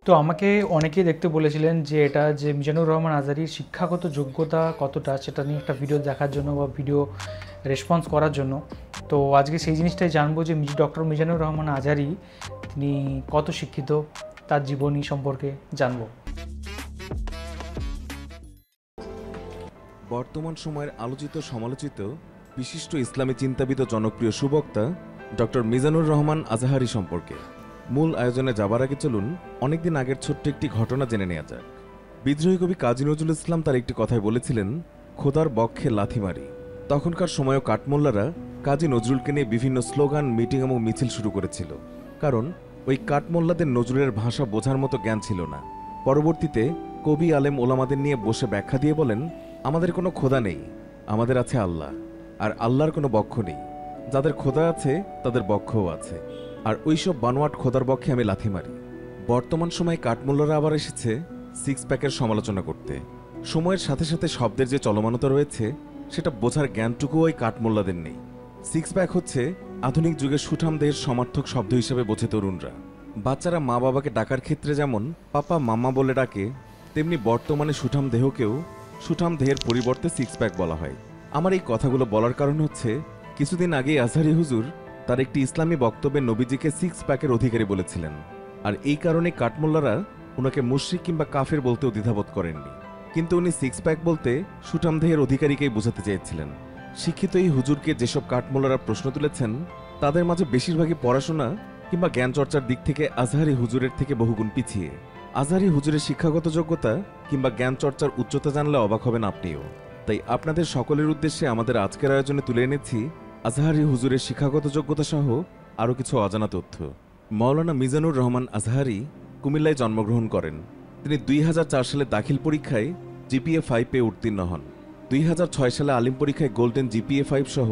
তো আমাকে অনেকেই দেখতে বলেছিলেন যে এটা যে মিজানুর রহমান আজহারীর শিক্ষাগত যোগ্যতা কতটা সেটা নিয়ে একটা ভিডিও দেখার জন্য বা ভিডিও রেসপন্স করার জন্য। তো আজকে সেই জিনিসটাই জানবো যে ডক্টর মিজানুর রহমান আজহারী তিনি কত শিক্ষিত, তার জীবনী সম্পর্কে জানবো। বর্তমান সময়ের আলোচিত সমালোচিত বিশিষ্ট ইসলামী চিন্তাবিদ ও জনপ্রিয় সুবক্তা ডক্টর মিজানুর রহমান আজহারী সম্পর্কে মূল আয়োজনে যাবার আগে চলুন অনেকদিন আগের ছোট্ট একটি ঘটনা জেনে নেওয়া যাক। বিদ্রোহী কবি কাজী নজরুল ইসলাম তার একটি কথায় বলেছিলেন, খোদার বক্ষে লাথি মারি। তখনকার সময়ও কাঠমোল্লারা কাজী নজরুলকে নিয়ে বিভিন্ন স্লোগান, মিটিং এবং মিছিল শুরু করেছিল, কারণ ওই কাঠমোল্লাদের নজরুলের ভাষা বোঝার মতো জ্ঞান ছিল না। পরবর্তীতে কবি আলেম ওলামাদের নিয়ে বসে ব্যাখ্যা দিয়ে বলেন, আমাদের কোনো খোদা নেই, আমাদের আছে আল্লাহ, আর আল্লাহর কোনো বক্ষ নেই। যাদের খোদা আছে তাদের বক্ষও আছে, আর ওইসব বানোয়াট খোদার বক্ষে আমি লাথি মারি। বর্তমান সময়ে কাঠমোল্লারা আবার এসেছে সিক্স প্যাকের সমালোচনা করতে। সময়ের সাথে সাথে শব্দের যে চলমানতা রয়েছে সেটা বোঝার জ্ঞানটুকুও ওই কাঠমোল্লাদের নেই। সিক্স প্যাক হচ্ছে আধুনিক যুগে সুঠাম দেহের সমার্থক শব্দ হিসেবে বোঝে তরুণরা। বাচ্চারা মা বাবাকে ডাকার ক্ষেত্রে যেমন পাপা মাম্মা বলে ডাকে, তেমনি বর্তমানে সুঠাম দেহকেও সুঠাম দেহের পরিবর্তে সিক্স প্যাক বলা হয়। আমার এই কথাগুলো বলার কারণ হচ্ছে, কিছুদিন আগেই আজহারী হুজুর তার একটি ইসলামী বক্তব্যে নবীজিকে সিক্স প্যাকের অধিকারী বলেছিলেন, আর এই কারণে কাঠমোল্লারা ওনাকে মুশরিক কিংবা কাফের বলতেও দ্বিধাবোধ করেননি। কিন্তু উনি সিক্স প্যাক বলতে সুঠাম দেহের অধিকারীকেই বোঝাতে চেয়েছিলেন। শিক্ষিত এই হুজুরকে যেসব কাঠমোল্লারা প্রশ্ন তুলেছেন তাদের মাঝে বেশিরভাগই পড়াশোনা কিংবা জ্ঞান চর্চার দিক থেকে আজহারী হুজুরের থেকে বহুগুণ পিছিয়ে। আজহারী হুজুরের শিক্ষাগত যোগ্যতা কিংবা জ্ঞান চর্চার উচ্চতা জানলে অবাক হবেন আপনিও। তাই আপনাদের সকলের উদ্দেশ্যে আমাদের আজকের আয়োজনে তুলে এনেছি আজহারী হুজুরের শিক্ষাগত যোগ্যতা সহ আরও কিছু অজানা তথ্য। মাওলানা মিজানুর রহমান আজহারী কুমিল্লায় জন্মগ্রহণ করেন। তিনি 2004 সালে দাখিল পরীক্ষায় জিপিএ 5 পেয়ে উত্তীর্ণ হন। 2006 সালে আলিম পরীক্ষায় গোল্ডেন জিপিএ 5 সহ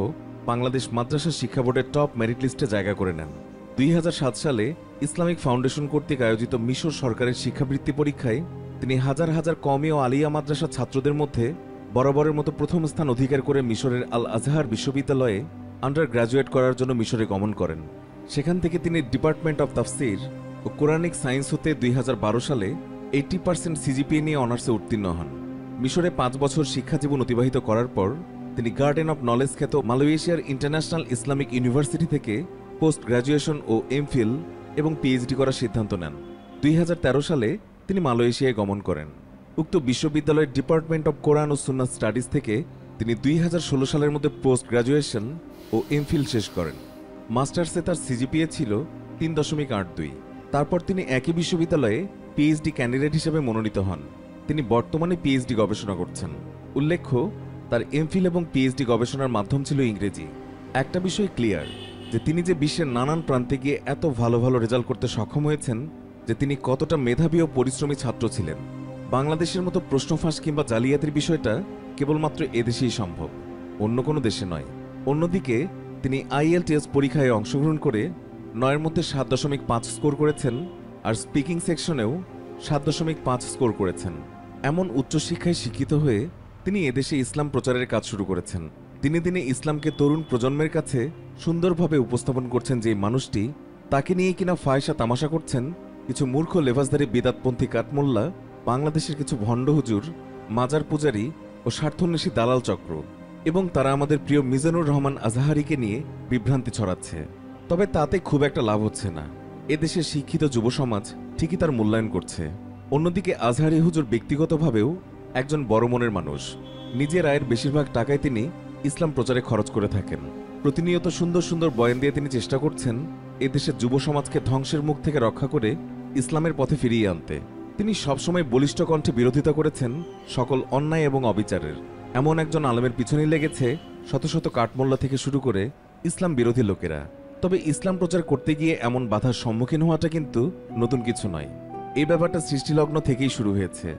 বাংলাদেশ মাদ্রাসা শিক্ষা বোর্ডের টপ মেরিট লিস্টে জায়গা করে নেন। 2007 সালে ইসলামিক ফাউন্ডেশন কর্তৃক আয়োজিত মিশর সরকারের শিক্ষাবৃত্তি পরীক্ষায় তিনি হাজার হাজার কওমি ও আলিয়া মাদ্রাসা ছাত্রদের মধ্যে বরাবরের মতো প্রথম স্থান অধিকার করে মিশরের আল আজহার বিশ্ববিদ্যালয়ে আন্ডার গ্র্যাজুয়েট করার জন্য মিশরে গমন করেন। সেখান থেকে তিনি ডিপার্টমেন্ট অফ তাফসির ও কোরআনিক সায়েন্স হতে 2012 সালে 80% সিজিপিএ নিয়ে অনার্সে উত্তীর্ণ হন। মিশরে 5 বছর শিক্ষাজীবন অতিবাহিত করার পর তিনি গার্ডেন অব নলেজ খ্যাত মালয়েশিয়ার ইন্টারন্যাশনাল ইসলামিক ইউনিভার্সিটি থেকে পোস্ট গ্র্যাজুয়েশন ও এমফিল এবং পিএইচডি করার সিদ্ধান্ত নেন। 2013 সালে তিনি মালয়েশিয়ায় গমন করেন। উক্ত বিশ্ববিদ্যালয়ের department of Quran O Sunnah studies থেকে তিনি 2016 সালের মধ্যে পোস্ট গ্র্যাজুয়েশন ও এমফিল শেষ করেন। মাস্টার্সে তার সিজিপিএ ছিল 3.82। তারপর তিনি একই বিশ্ববিদ্যালয়ে পিএইচডি ক্যান্ডিডেট হিসেবে মনোনীত হন। তিনি বর্তমানে পিএইচডি গবেষণা করছেন। উল্লেখ্য, তার এমফিল এবং পিএইচডি গবেষণার মাধ্যম ছিল ইংরেজি। একটা বিষয় ক্লিয়ার যে তিনি যে বিশ্বের নানান প্রান্তে গিয়ে এত ভালো ভালো রেজাল্ট করতে সক্ষম হয়েছেন, যে তিনি কতটা মেধাবী ও পরিশ্রমী ছাত্র ছিলেন। বাংলাদেশের মতো প্রশ্ন ফাঁস কিংবা জালিয়াতির বিষয়টা কেবলমাত্র এদেশেই সম্ভব, অন্য কোনো দেশে নয়। অন্যদিকে তিনি আইএলটিএস পরীক্ষায় অংশগ্রহণ করে 9-এর মধ্যে 7.5 স্কোর করেছেন, আর স্পিকিং সেকশনেও 7.5 স্কোর করেছেন। এমন উচ্চশিক্ষায় শিক্ষিত হয়ে তিনি এদেশে ইসলাম প্রচারের কাজ শুরু করেছেন। দিনে দিনে ইসলামকে তরুণ প্রজন্মের কাছে সুন্দরভাবে উপস্থাপন করছেন যে মানুষটি, তাকে নিয়ে কিনা ফায়সা তামাশা করছেন কিছু মূর্খ লেভাসধারী বিদাতপন্থী কাঠমোল্লা, বাংলাদেশের কিছু ভণ্ড হুজুর, মাজার পূজারী ও স্বার্থন্বেষী দালাল চক্র, এবং তারা আমাদের প্রিয় মিজানুর রহমান আজহারীকে নিয়ে বিভ্রান্তি ছড়াচ্ছে। তবে তাতে খুব একটা লাভ হচ্ছে না। এদেশের শিক্ষিত যুব সমাজ ঠিকই তার মূল্যায়ন করছে। অন্যদিকে আজহারী হুজুর ব্যক্তিগতভাবেও একজন বড় মনের মানুষ। নিজের আয়ের বেশিরভাগ টাকায় তিনি ইসলাম প্রচারে খরচ করে থাকেন। প্রতিনিয়ত সুন্দর সুন্দর বয়ান দিয়ে তিনি চেষ্টা করছেন এদেশের যুব সমাজকে ধ্বংসের মুখ থেকে রক্ষা করে ইসলামের পথে ফিরিয়ে আনতে। তিনি সবসময় বলিষ্ঠ কণ্ঠে বিরোধিতা করেছেন সকল অন্যায় এবং অবিচারের। এমন একজন আলেমের পিছনেই লেগেছে শত শত কাঠমোল্লা থেকে শুরু করে ইসলাম বিরোধী লোকেরা। তবে ইসলাম প্রচার করতে গিয়ে এমন বাধার সম্মুখীন হওয়াটা কিন্তু নতুন কিছু নয়। এই ব্যাপারটা সৃষ্টিলগ্ন থেকেই শুরু হয়েছে।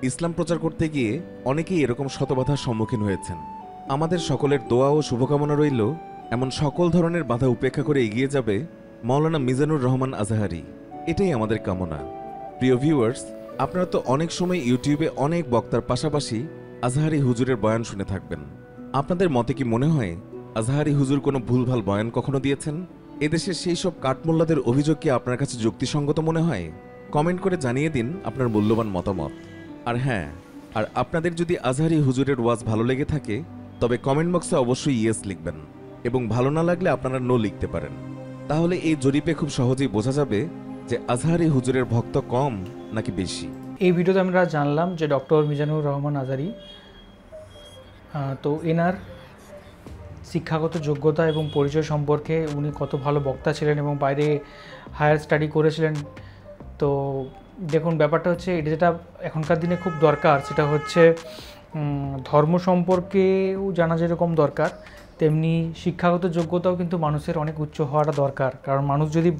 ইসলাম প্রচার করতে গিয়ে অনেকেই এরকম শত বাধার সম্মুখীন হয়েছেন। আমাদের সকলের দোয়া ও শুভকামনা রইল এমন সকল ধরনের বাধা উপেক্ষা করে এগিয়ে যাবে মাওলানা মিজানুর রহমান আজহারী। এটাই আমাদের কামনা। প্রিয় ভিউয়ার্স, আপনারা তো অনেক সময় ইউটিউবে অনেক বক্তার পাশাপাশি আজহারী হুজুরের বয়ান শুনে থাকবেন। আপনাদের মতে কি মনে হয় আজহারী হুজুর কোনো ভুলভাল বয়ান কখনো দিয়েছেন? এদেশের সেই সব কাঠমোল্লাদের অভিযোগ কি আপনার কাছে যুক্তিসঙ্গত মনে হয়? কমেন্ট করে জানিয়ে দিন আপনার মূল্যবান মতামত। আর হ্যাঁ, আর আপনাদের যদি আজহারি হুজুরের ওয়াজ ভালো লেগে থাকে তবে কমেন্ট বক্সে অবশ্যই ইয়েস লিখবেন, এবং ভালো না লাগলে আপনারা নো লিখতে পারেন। তাহলে এই জরিপে খুব সহজেই বোঝা যাবে যে আজহারি হুজুরের ভক্ত কম নাকি বেশি। এই ভিডিওতে আমরা জানলাম যে ডক্টর মিজানুর রহমান আজহারি, তো এনার শিক্ষাগত যোগ্যতা এবং পরিচয় সম্পর্কে উনি কত ভালো বক্তা ছিলেন এবং বাইরে হায়ার স্টাডি করেছিলেন। তো দেখুন, ব্যাপারটা হচ্ছে এটা যেটা এখনকার দিনে খুব দরকার, সেটা হচ্ছে ধর্ম সম্পর্কেও জানা যেরকম দরকার, তেমনি শিক্ষাগত যোগ্যতাও কিন্তু মানুষের অনেক উচ্চ হওয়াটা দরকার। কারণ মানুষ যদি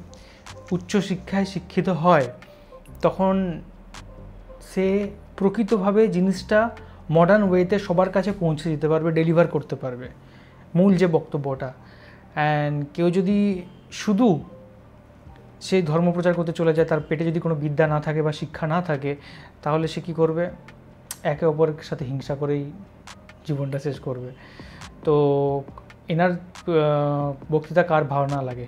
উচ্চ শিক্ষায় শিক্ষিত হয় তখন সে প্রকৃতভাবে জিনিসটা মডার্ন ওয়েতে সবার কাছে পৌঁছে দিতে পারবে, ডেলিভার করতে পারবে মূল যে বক্তব্যটা। অ্যান্ড কেউ যদি শুধু সেই ধর্ম প্রচার করতে চলে যায়, তার পেটে যদি কোনো বিদ্যা না থাকে বা শিক্ষা না থাকে, তাহলে সে কী করবে? একে অপরের সাথে হিংসা করেই জীবনটা শেষ করবে। তো এনার বক্তৃতা কার ভালো না লাগে?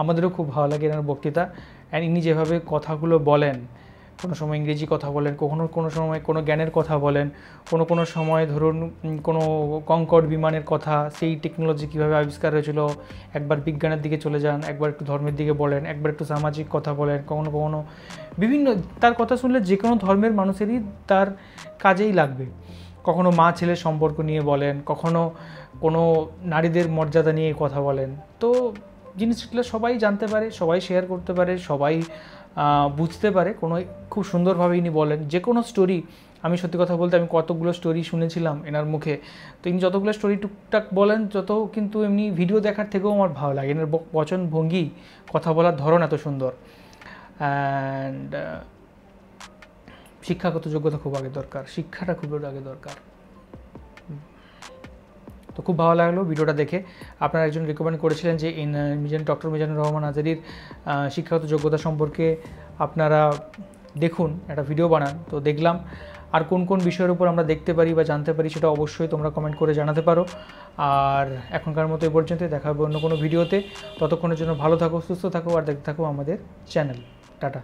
আমাদেরও খুব ভালো লাগে এনার বক্তৃতা। অ্যান্ড ইনি যেভাবে কথাগুলো বলেন, কোনো সময় ইংরেজি কথা বলেন, কোনো সময় কোনো জ্ঞানের কথা বলেন, কোনো সময় ধরুন কোনো কঙ্কর্ড বিমানের কথা, সেই টেকনোলজি কীভাবে আবিষ্কার হয়েছিল, একবার বিজ্ঞানের দিকে চলে যান, একবার একটু ধর্মের দিকে বলেন, একবার একটু সামাজিক কথা বলেন, কখনো বিভিন্ন, তার কথা শুনলে যে কোনো ধর্মের মানুষেরই তার কাজেই লাগবে। কখনো মা ছেলের সম্পর্ক নিয়ে বলেন, কখনো কোনো নারীদের মর্যাদা নিয়ে কথা বলেন। তো জিনিসগুলো সবাই জানতে পারে, সবাই শেয়ার করতে পারে, সবাই বুঝতে পারে। খুব সুন্দরভাবে ইনি বলেন যে কোনো স্টোরি। আমি সত্যি কথা বলতে আমি কতগুলো স্টোরি শুনেছিলাম এনার মুখে। তো ইনি যতগুলো স্টোরি টুকটাক বলেন, যত কিন্তু এমনি ভিডিও দেখার থেকেও আমার ভালো লাগে। এনার বচন ভঙ্গি, কথা বলার ধরন এত সুন্দর। অ্যান্ড শিক্ষাগত যোগ্যতা খুব আগে দরকার, শিক্ষাটা খুব আগে দরকার। তো খুব ভালো লাগলো ভিডিওটা দেখে। আপনারা একজন রেকমেন্ড করেছিলেন যে ডক্টর মিজানুর রহমান আজহারির শিক্ষাগত যোগ্যতা সম্পর্কে আপনারা দেখুন, একটা ভিডিও বানান। তো দেখলাম। আর কোন কোন বিষয়ের উপর আমরা দেখতে পারি বা জানতে পারি সেটা অবশ্যই তোমরা কমেন্ট করে জানাতে পারো। আর এখনকার মতো এ পর্যন্ত, দেখা হবে অন্য কোনো ভিডিওতে। ততক্ষণের জন্য ভালো থাকো, সুস্থ থাকো, আর দেখতে থাকো আমাদের চ্যানেল। টাটা।